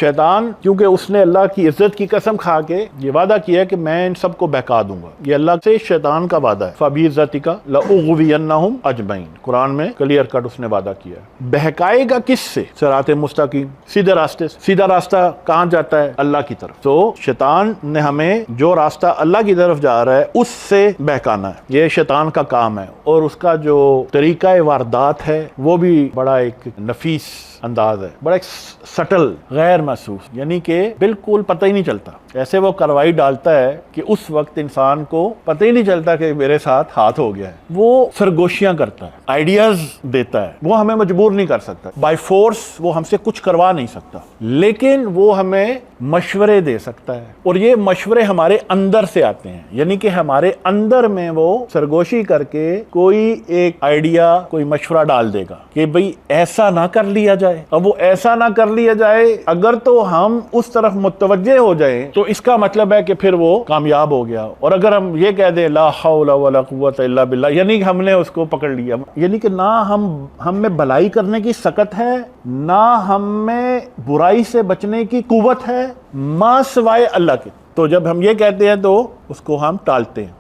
شیطان کیونکہ اس نے اللہ کی عزت کی قسم کھا کے یہ وعدہ کیا کہ میں ان سب کو بہکا دوں گا، یہ اللہ سے شیطان کا وعدہ ہے، فَبِعِزَّتِكَ لَأُغْوِيَنَّهُمْ أَجْمَعِينَ، قرآن میں کلیئر کٹ اس نے وعدہ کیا ہے۔ بہکائے گا کس سے؟ صراط مستقیم، سیدھے راستے سے۔ سیدھا راستہ کہاں جاتا ہے؟ اللہ کی طرف۔ تو شیطان نے ہمیں جو راستہ اللہ کی طرف جا رہا ہے اس سے بہکانا ہے، یہ شیطان کا کام ہے، اور اس کا جو طریقہ واردات ہے وہ بھی بڑا ایک نفیس انداز ہے، بڑا ایک سٹل، غیر محسوس، یعنی کہ بالکل پتہ ہی نہیں چلتا، ایسے وہ کارروائی ڈالتا ہے کہ اس وقت انسان کو پتہ ہی نہیں چلتا کہ میرے ساتھ ہاتھ ہو گیا ہے۔ وہ سرگوشیاں کرتا ہے، آئیڈیاز دیتا ہے، وہ ہمیں مجبور نہیں کر سکتا، بائی فورس وہ ہم سے کچھ کروا نہیں سکتا، لیکن وہ ہمیں مشورے دے سکتا ہے، اور یہ مشورے ہمارے اندر سے آتے ہیں، یعنی کہ ہمارے اندر میں وہ سرگوشی کر کے کوئی ایک آئیڈیا، کوئی مشورہ ڈال دے گا کہ بھئی ایسا نہ کر لیا جائے۔ اب وہ ایسا نہ کر لیا جائے، اگر تو ہم اس طرف متوجہ ہو جائیں تو اس کا مطلب ہے کہ پھر وہ کامیاب ہو گیا، اور اگر ہم یہ کہہ دیں لا حول ولا قوت الا باللہ، یعنی کہ ہم نے اس کو پکڑ لیا، یعنی کہ نہ ہم میں بھلائی کرنے کی سکت ہے، نہ ہم میں برائی سے بچنے کی قوت ہے، ماں سوائے اللہ کے۔ تو جب ہم یہ کہتے ہیں تو اس کو ہم ٹالتے ہیں۔